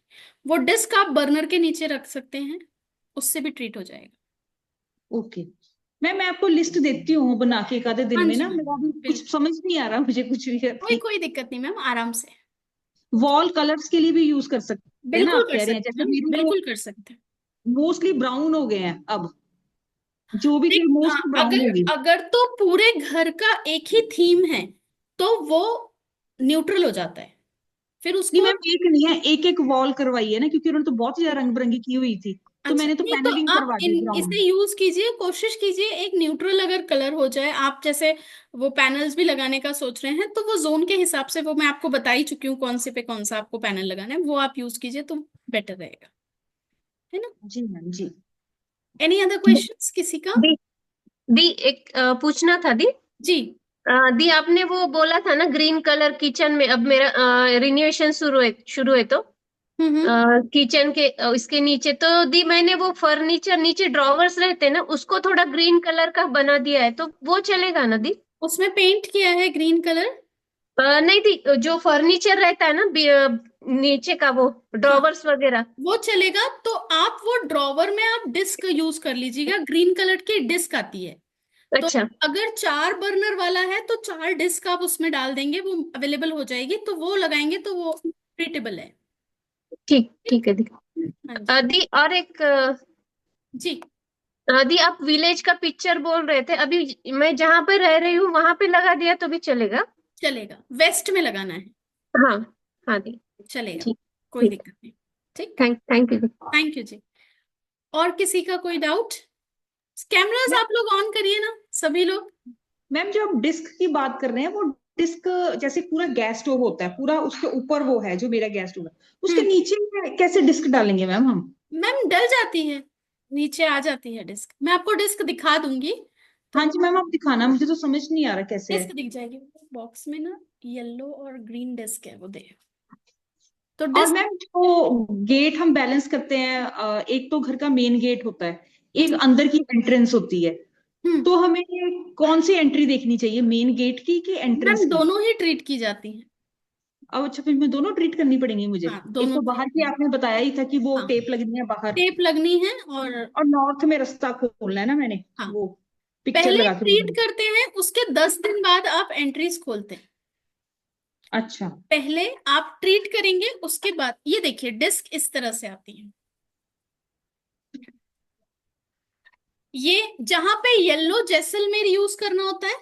वो डिस्क आप बर्नर के नीचे रख सकते हैं, उससे भी ट्रीट हो जाएगा। ओके मैम, मैं आपको लिस्ट देती हूँ बना के एक आधे दिन हाँ में जी ना, मैम, मेरा अभी कुछ बिल्कुल, समझ नहीं आ रहा मुझे कुछ भी कोई अभी। कोई दिक्कत नहीं मैम, आराम से। वॉल कलर्स के लिए भी यूज कर सकते हैं ना, बिल्कुल आप कर कह रहे हैं? सकते हैं जैसे मैम, मेरे तो बिल्कुल कर सकते हैं। मोस्टली ब्राउन हो गए हैं अब, जो भी देख, थी मोस्ट ब्राउन अगर हो गई। अगर तो पूरे घर का एक ही थीम है तो वो न्यूट्रल हो जाता है, फिर नहीं उसको। मैम, एक नहीं है, एक एक वॉल करवाई है ना, क्योंकि उन्होंने तो बहुत ज्यादा रंग बिरंगी की हुई थी, तो अच्छा, मैंने तो नहीं तो पैनलिंग आप करवा दी इन ब्राउन। इसे यूज कीजिए, कोशिश कीजिए एक न्यूट्रल अगर कलर हो जाए। आप जैसे वो पैनल्स भी लगाने का सोच रहे हैं तो वो जोन के हिसाब से, वो मैं आपको बता ही चुकी हूँ कौन से पे कौन सा आपको पैनल लगाना है, वो आप यूज कीजिए तो बेटर रहेगा, है ना। जी मैम जी। एनी अदर क्वेश्चंस किसी का। दी दी एक पूछना था दी। जी। दी आपने वो बोला था ना ग्रीन कलर किचन में, अब मेरा रिनोवेशन शुरू है तो हम्म। किचन के इसके नीचे तो दी मैंने वो फर्नीचर नीचे ड्रॉवर्स रहते हैं ना, उसको थोड़ा ग्रीन कलर का बना दिया है, तो वो चलेगा ना दी? उसमें पेंट किया है ग्रीन कलर। नहीं दी, जो फर्नीचर रहता है ना नीचे का वो हाँ, ड्रॉवर्स वगैरह। वो चलेगा, तो आप वो ड्रॉवर में आप डिस्क यूज कर लीजिएगा, ग्रीन कलर की डिस्क आती है। तो अच्छा, अगर 4 बर्नर वाला है तो 4 डिस्क आप उसमें डाल देंगे, वो अवेलेबल हो जाएगी, तो वो लगाएंगे तो वो ट्रीटेबल है। ठीक ठीक है दी। हाँ जी। दी और एक जी, दी, आप विलेज का पिक्चर बोल रहे थे, अभी मैं जहां पे रह रही हूँ वहां पे लगा दिया तो भी चलेगा? चलेगा, वेस्ट में लगाना है, हाँ हाँ दी। चलेगा, ठीक कोई ठीक। दिक्कत नहीं। ठीक। Thank you. थैंक यू जी। और किसी का कोई डाउट? कैमरास आप लोग ऑन करिए ना सभी लोग। मैम जो आप डिस्क की बात कर रहे हैं, वो डिस्क जैसे पूरा गैस स्टोव होता है, पूरा उसके ऊपर वो है जो मेरा गैस स्टोव है, उसके हम्म। नीचे कैसे डिस्क डालेंगे मैम हम? मैम डल जाती है, नीचे आ जाती है डिस्क। मैं आपको डिस्क दिखा दूंगी हाँ तो जी मैम, आप दिखाना, मुझे तो समझ नहीं आ रहा कैसे है। डिस्क दिख जाएगी बॉक्स में ना, येलो और ग्रीन डिस्क है वो दे। तो और डिस्क। मैम जो गेट हम बैलेंस करते हैं, एक तो घर का मेन गेट होता है, एक अंदर की एंट्रेंस होती है, हम्म। तो हमें कौन सी एंट्री देखनी चाहिए, मेन गेट की कि एंट्रेंस मैम की? दोनों ही ट्रीट की जाती हैं। अब अच्छा, फिर मैं दोनों ट्रीट करनी पड़ेंगी मुझे? हाँ एक दोनों तो बाहर की ट्रीट। आपने बताया ही था कि वो हाँ टेप लगनी है बाहर, टेप लगनी है और नॉर्थ में रास्ता खोलना है ना मैंने, हाँ वो पिक्चर पहले लगा के ट्रीट बोलूंगी। करते हैं, उसके 10 दिन बाद आप एंट्रीज खोलते हैं। अच्छा। पहले आप ट्रीट करेंगे, उसके बाद ये देखिए डिस्क इस तरह से आती है। ये जहां पे येलो जैसलमेर यूज करना होता है,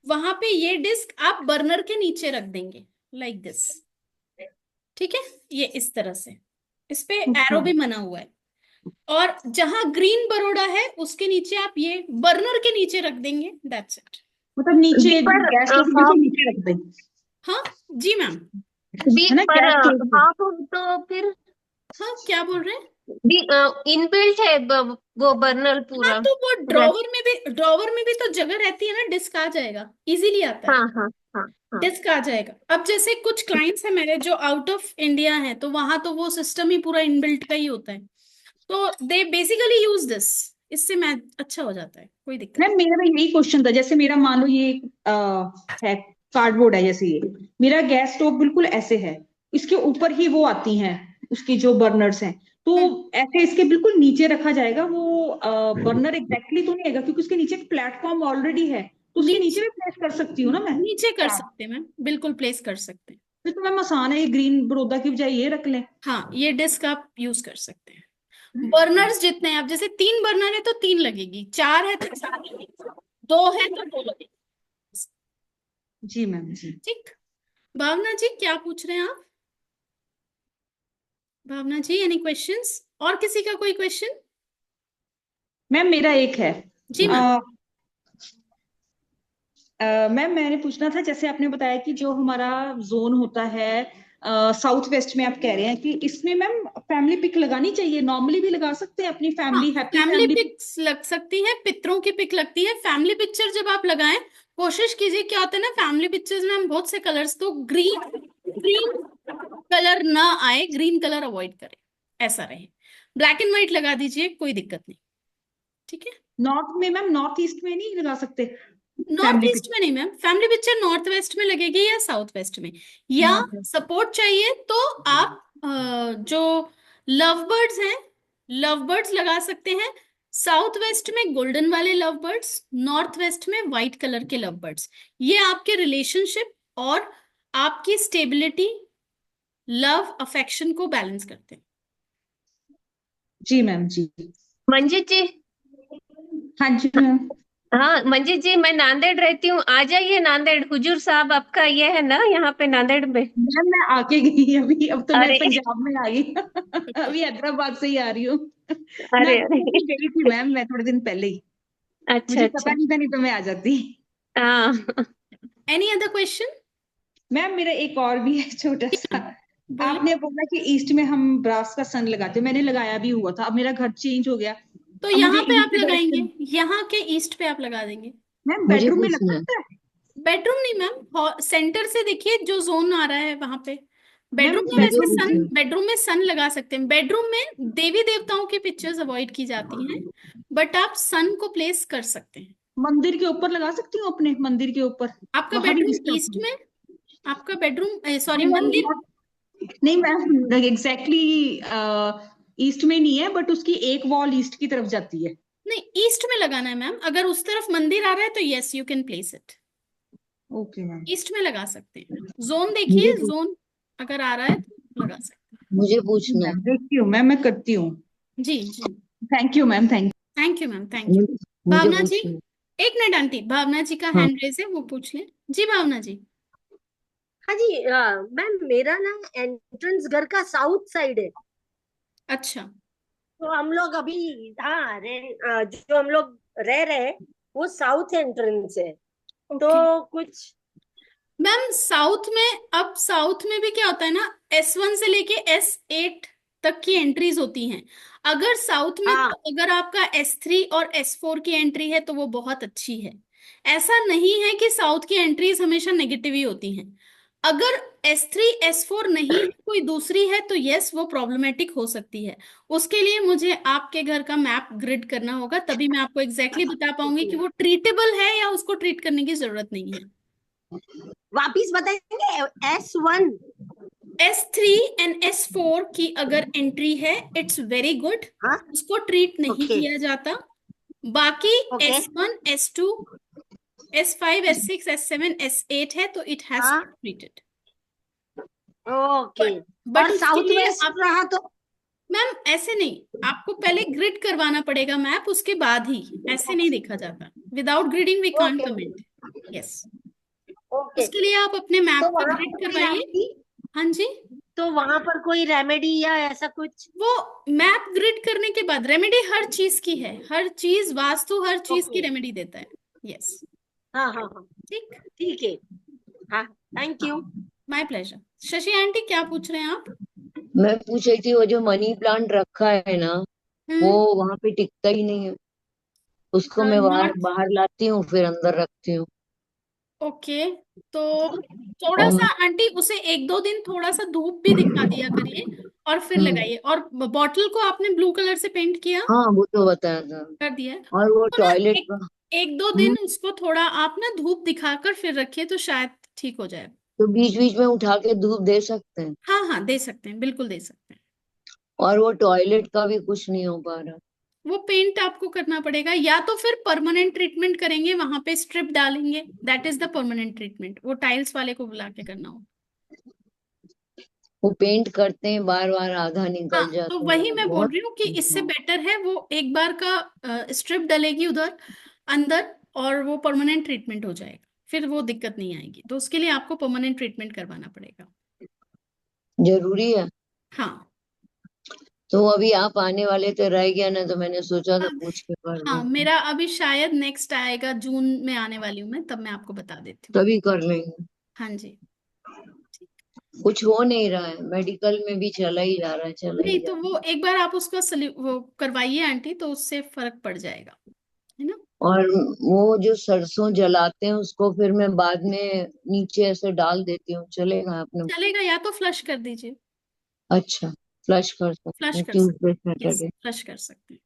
वहां पे ये डिस्क आप बर्नर के नीचे रख देंगे, लाइक दिस। ठीक है, ये इस तरह से, इस पे ओके। एरो भी बना हुआ है। और जहां ग्रीन बरोडा है उसके नीचे आप ये बर्नर के नीचे रख देंगे, दैट्स इट। मतलब दी नीचे पर गैस स्टोव के हाफ बिल्कुल नीचे रख दें, हाँ जी मैम। दी है ना, पर गैस स्टोव के? हाफ तो फिर हाँ क्या बोल रहे हैं? दी इनबिल्ट है वो बर्नर हाँ पूरा। तो वो गैस। ड्रॉवर में भी तो जगह रहती है ना, डिस्क आ जाएगा, इजीली आता है। हाँ हाँ हाँ हाँ। डिस्क आ जाएगा। अब जैसे कुछ क्लाइंट्स हैं मेरे जो आउट ऑफ इंडिया हैं, तो वहां तो वो सिस्टम ही पूरा इनबिल्ट का ही होता है, तो दे बेसिकली यूज दिस। इससे मैच अच्छा हो जाता है, कोई दिक्कत मैम मेरा भी यही क्वेश्चन था, जैसे मेरा मान लो ये है, कार्डबोर्ड है जैसे, ये मेरा गैस स्टोव बिल्कुल ऐसे है, इसके ऊपर ही वो आती हैं उसकी जो बर्नर्स हैं, तो नहीं। ऐसे इसके बिल्कुल नीचे रखा जाएगा वो बर्नर? एग्जैक्टली तो नहीं आएगा क्योंकि उसके नीचे एक प्लेटफॉर्म ऑलरेडी है, तो उसके नीचे नीचे, भी प्लेस कर सकती हूँ ना मैं? नीचे कर क्या सकते हैं मैम, बिल्कुल प्लेस कर सकते हैं। फिर तो मैम आसान है, ये ग्रीन बड़ौदा की बजाय ये रख लें। हाँ ये डिस्क आप यूज कर सकते हैं। बर्नर्स जितने हैं, आप जैसे 3 बर्नर है तो 3 लगेगी, 4 है तो 4 लगेगी, 2 है तो 2 लगेगी। जी मैम जी। ठीक। भावना जी क्या पूछ रहे हैं आप? भावना जी एनी क्वेश्चंस? और किसी का कोई क्वेश्चन? मैम मेरा एक है। जी मैम। मैम मैंने पूछना था, जैसे आपने बताया कि जो हमारा जोन होता है साउथ वेस्ट में, आप कह रहे हैं कि इसमें मैम फैमिली पिक लगानी चाहिए, नॉर्मली भी लगा सकते हैं अपनी हाँ family, happy family family pic? Pics लग सकती है, पितरों की पिक लगती है। फैमिली पिक्चर जब आप लगाएं, कोशिश कीजिए, क्या होता है ना फैमिली पिक्चर्स में हम बहुत से कलर्स, तो ग्रीन ग्रीन कलर ना आए, ग्रीन कलर अवॉइड करें, ऐसा रहे। ब्लैक एंड व्हाइट लगा दीजिए, कोई दिक्कत नहीं। ठीक है। नॉर्थ में मैम, नॉर्थ ईस्ट में नहीं लगा सकते नॉर्थ फैमिली ईस्ट पिक? में नहीं ma'am, family picture north west में लगेगी या साउथ वेस्ट में। या नॉर्थ वेस्ट। सपोर्ट चाहिए तो आप जो लव बर्ड्स हैं, लव बर्ड्स लगा सकते हैं। साउथ वेस्ट में गोल्डन वाले लव बर्ड्स, नॉर्थ वेस्ट में व्हाइट कलर के लव बर्ड्स। ये आपके रिलेशनशिप और आपकी स्टेबिलिटी, लव अफेक्शन को बैलेंस करते हैं। जी मैम जी। मंजित जी। हाँ जी मैम। हाँ मंजित जी, मैं नांदेड़ रहती हूँ, आ जाइए नांदेड़। हुजूर साहब आपका ये है ना यहाँ पे नांदेड़ में। मैम मैं आके गई अभी, अब तो मैं अरे पंजाब में आ गई। अभी हैदराबाद से ही आ रही हूँ। अरे नागपुर अरे। भी गई थी मैम मैं थोड़े दिन पहले ही, अच्छा मुझे अच्छा। पता नहीं था, नहीं तो मैं आ जाती। हाँ एनी अदर क्वेश्चन? मैम मेरा एक और भी है छोटा सा। बोलिए। आपने बोला कि ईस्ट में हम ब्रास का सन लगाते हैं, मैंने लगाया भी हुआ था, अब मेरा घर चेंज हो गया, तो अब मुझे यहाँ पे आप ईस्ट लगाएंगे, डायरेक्शन। यहाँ के ईस्ट पे आप लगा देंगे। मैम मुझे बेडरूम में लग पूछना है। सकता है? बेडरूम नहीं मैम, सेंटर से देखिए जो जोन आ रहा है वहां पे। मैम बेडरूम में मुझे वैसे बेडरूम सन, पूछना है। बेडरूम में सन लगा सकते हैं। बेडरूम में देवी देवताओं की पिक्चर्स अवॉइड की जाती हैं, बट आप सन को प्लेस कर सकते हैं। मंदिर के ऊपर लगा सकती हूँ, अपने मंदिर के ऊपर, आपका वहां भी बेडरूम ईस्ट डिस्टर्ब? में, आपका बेडरूम सॉरी नहीं मैम, मंदिर। नहीं मैम एग्जैक्टली ईस्ट में नहीं है, बट उसकी एक वॉल ईस्ट की तरफ जाती है। नहीं ईस्ट में लगाना है मैम, अगर उस तरफ मंदिर आ रहा है तो yes you can place it. Okay ma'am. East में लगा सकते हैं। जोन मुझे देखिए, पूछ, जोन अगर आ रहा है तो लगा सकते मुझे पूछना है। मैम देखती हूँ मैम, मैं करती हूँ। हैं। जी जी। Thank you ma'am, thank thank you ma'am, thank you. मुझे, मुझे भावना जी, पूछना है। एक मिनट आंटी, भावना जी का हाँ। हैंड रेज है, वो पूछ ले। जी भावना जी। हाँ जी, मैम मेरा ना एंट्रेंस घर का साउथ साइड है, अच्छा। तो हम लोग अभी, हाँ, जो हम लोग रह रहे हैं वो साउथ एंट्रेंस है। ओके तो कुछ, मैम, साउथ में, अब साउथ में भी क्या होता है ना, S1 से लेके S8 तक की एंट्रीज होती हैं। अगर साउथ में, हाँ, तो अगर आपका S3 और S4 की एंट्री है तो वो बहुत अच्छी है। ऐसा नहीं है कि साउथ की एंट्रीज हमेशा नेगेटिव ही होती हैं। अगर S3 S4 नहीं है, कोई दूसरी है, तो यस वो प्रॉब्लमेटिक हो सकती है। उसके लिए मुझे आपके घर का मैप ग्रिड करना होगा, तभी मैं आपको एग्जैक्टली बता पाऊंगी कि वो ट्रीटेबल है या उसको ट्रीट करने की जरूरत नहीं है। वापिस बताएंगे। S1। S3 एंड S4 की अगर एंट्री है, इट्स वेरी गुड, हाँ, उसको ट्रीट नहीं ओके, किया जाता। बाकी okay, S1 S2 S5 S6 S7 S8 है तो इट हैज हाँ, टू ट्रीटेड। ओके। बट और उसके साउथ लिए वेस्ट आप, रहा तो? मैम ऐसे नहीं, आपको पहले ग्रिड करवाना पड़ेगा मैप, उसके बाद ही। ऐसे नहीं देखा जाता, without gridding we can't okay, comment. Yes, okay. उसके लिए आप अपने तो मैप का वहां ग्रिड पर कोई करवाइए। रेमेडी, हाँ जी। तो वहां पर कोई रेमेडी या ऐसा कुछ? वो मैप ग्रिड करने के बाद, रेमेडी हर चीज की है, हर चीज, वास्तु हर चीज की ओके, रेमेडी देता है। यस। हाँ, हाँ, हाँ, ठीक। ठीक है। हाँ, thank you. My pleasure. Shashi aunty क्या पूछ रहे हैं आप? मैं पूछ रही थी वो जो मनी प्लांट रखा है ना, वो हम्म। वहां पे टिकता ही नहीं है। उसको मैं बाहर नॉर्थ। बाहर लाती हूँ फिर अंदर रखती हूँ। ओके, तो थोड़ा और सा आंटी उसे एक दो दिन थोड़ा सा धूप भी दिखा दिया करिए, और फिर हम्म, लगाइए। और बॉटल को आपने ब्लू कलर से पेंट किया? हाँ वो तो बताया था। कर दिया है? और वो तो ना टॉयलेट एक, का। एक दो दिन हम्म, उसको थोड़ा आप ना धूप दिखाकर फिर रखिए, तो शायद ठीक हो जाए। तो बीच बीच में उठा के धूप दे सकते हैं। हाँ हाँ, दे सकते हैं, बिल्कुल दे सकते हैं। और वो टॉयलेट का भी कुछ नहीं हो पा रहा। वो पेंट आपको करना पड़ेगा, या तो फिर परमानेंट ट्रीटमेंट करेंगे, वहां पे स्ट्रिप डालेंगे, that is the permanent treatment. वो टाइल्स वाले को बुला के करना हो। वो पेंट करते हैं बार बार, आधा हाँ, निकल तो जाता वही है मैं बोल बहुत। रही हूँ कि इससे बेटर है वो एक बार का स्ट्रिप डलेगी उधर अंदर, और वो परमानेंट ट्रीटमेंट हो जाएगा, फिर वो दिक्कत नहीं आएगी। तो उसके लिए आपको परमानेंट ट्रीटमेंट करवाना पड़ेगा। जरूरी है। हाँ। तो अभी आप आने वाले थे, रह गया ना, तो मैंने सोचा था अब, पूछ के कर हाँ, लूं। मेरा अभी शायद नेक्स्ट आएगा, जून में आने वाली हूँ मैं, तब मैं आपको बता देती हूँ। तभी कर लेंगे। हाँ जी। कुछ हो नहीं रहा है, मेडिकल में भी चला ही जा रहा है, चला नहीं, ही तो जा वो एक बार आप उसका वो करवाइए आंटी, तो उससे फर्क पड़ जाएगा, है ना। रहा है। और वो जो सरसों जलाते हैं उसको फिर मैं बाद में नीचे ऐसे डाल देती हूँ, चलेगा अपने? चलेगा, या तो फ्लश कर दीजिए। अच्छा, फ्लश कर सकते फ्लश हैं कर ट्यूसडे सकते, यस, सैटरडे। फ्लश कर सकते हैं।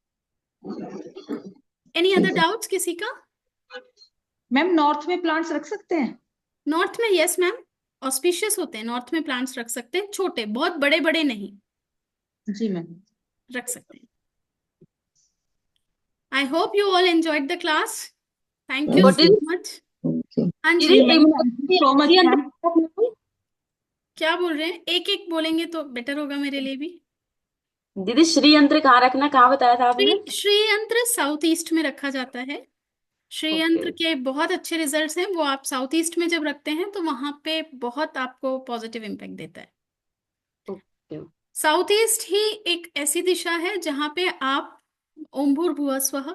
एनी अदर ठीक है। डाउट्स किसी का? मैम नॉर्थ में प्लांट्स रख सकते हैं? नॉर्थ में, यस मैम, ऑस्पिशियस होते हैं, नॉर्थ में प्लांट्स रख सकते हैं, छोटे, बहुत बड़े बड़े नहीं, जी मैम। रख सकते हैं। आई hope you all enjoyed the class. Thank you thank so you. दीदी, मच। Thank you. हाँ जी। दीदी एक ma'am minute, thank you so much Shri ma'am. अंतर, क्या बोल रहे हैं? एक एक बोलेंगे तो बेटर होगा मेरे लिए भी। दीदी श्री यंत्र कहाँ रखना, कहाँ बताया था आपने? श्री यंत्र साउथ ईस्ट में रखा जाता है। श्री ओके, यंत्र के बहुत अच्छे रिजल्ट्स हैं, वो आप साउथ ईस्ट में जब रखते हैं तो वहां पे बहुत आपको पॉजिटिव इम्पैक्ट देता है। ओके। साउथ ईस्ट ही एक ऐसी दिशा है जहां पे आप ओम भूर्भुवः स्वः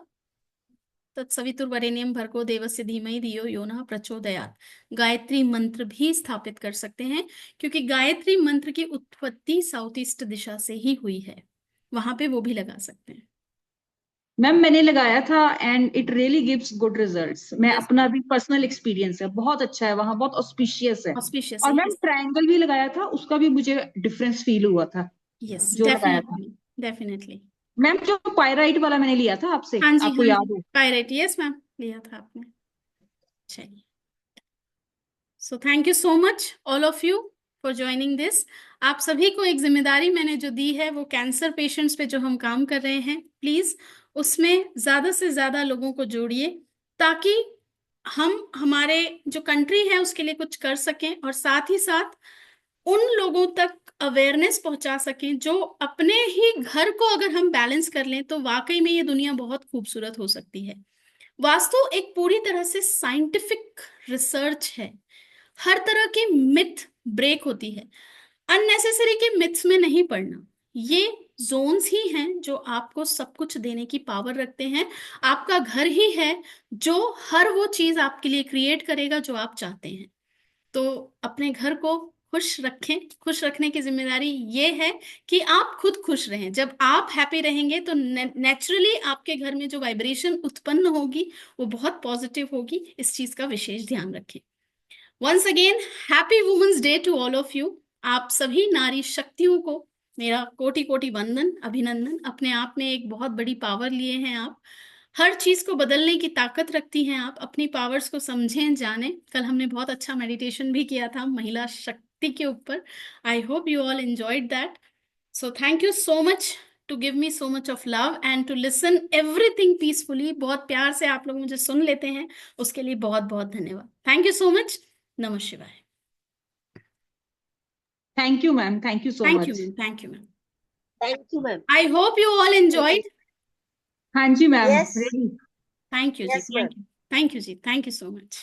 तत्सवितुर्वरेण्यं भर्गो देवस्य धीमहि धियो यो नः प्रचोदयात् गायत्री मंत्र भी स्थापित कर सकते हैं, क्योंकि गायत्री मंत्र की उत्पत्ति साउथ ईस्ट दिशा से ही हुई है। वहां पे वो भी लगा सकते हैं। मैम मैंने लगाया था and it really gives good results. मैं यस, अपना भी पर्सनल एक्सपीरियंस है, बहुत अच्छा है वहां, बहुत ऑस्पिशियस है। ऑस्पिशियस और है, मैम यस। ट्रायंगल भी लगाया था, उसका भी मुझे डिफरेंस फील हुआ था यस, जो लगाया था। Definitely, definitely. मैम जो पायराइट वाला मैंने लिया था आपसे, हाँ जी, आपको हाँ जी, याद हो? पायरेट, यस मैम, लिया था आपने। चलिए, सो thank you so much all of you for joining this. आप सभी को एक जिम्मेदारी मैंने जो दी है, वो कैंसर पेशेंट्स पे जो हम काम कर रहे हैं, प्लीज उसमें ज्यादा से ज्यादा लोगों को जोड़िए, ताकि हम हमारे जो कंट्री है उसके लिए कुछ कर सकें, और साथ ही साथ उन लोगों तक अवेयरनेस पहुंचा सकें जो अपने ही घर को अगर हम बैलेंस कर लें तो वाकई में ये दुनिया बहुत खूबसूरत हो सकती है। वास्तु एक पूरी तरह से साइंटिफिक रिसर्च है। हर तरह की मिथ ब्रेक होती है, अननेसेसरी के मिथ्स में नहीं पड़ना। ये जोन्स ही हैं जो आपको सब कुछ देने की पावर रखते हैं। आपका घर ही है जो हर वो चीज आपके लिए क्रिएट करेगा जो आप चाहते हैं। तो अपने घर को खुश रखें। खुश रखने की जिम्मेदारी ये है कि आप खुद खुश रहें। जब आप हैप्पी रहेंगे तो नेचुरली आपके घर में जो वाइब्रेशन उत्पन्न होगी वो बहुत पॉजिटिव होगी। इस चीज का विशेष ध्यान रखें। Once again happy women's day to all of you. आप सभी नारी शक्तियों को मेरा कोटि कोटि वंदन, अभिनंदन। अपने आप में एक बहुत बड़ी पावर लिए हैं आप। हर चीज को बदलने की ताकत रखती हैं आप। अपनी पावर्स को समझें, जानें। कल हमने बहुत अच्छा मेडिटेशन भी किया था महिला शक्ति के ऊपर। I hope you all enjoyed that. So thank you so much to give me so much of love and to listen everything peacefully. बहुत प्यार से आप लोग मुझे सुन लेते हैं, उसके लिए बहुत बहुत धन्यवाद। Thank you so much. नमः शिवाय। Thank you ma'am, thank you so thank you much. Ma'am, thank you ma'am. Thank you ma'am. I hope you all enjoyed. हाँ जी ma'am, yes ready. Thank you जी, yes ma'am. Thank you, thank you जी, थैंक यू सो मच।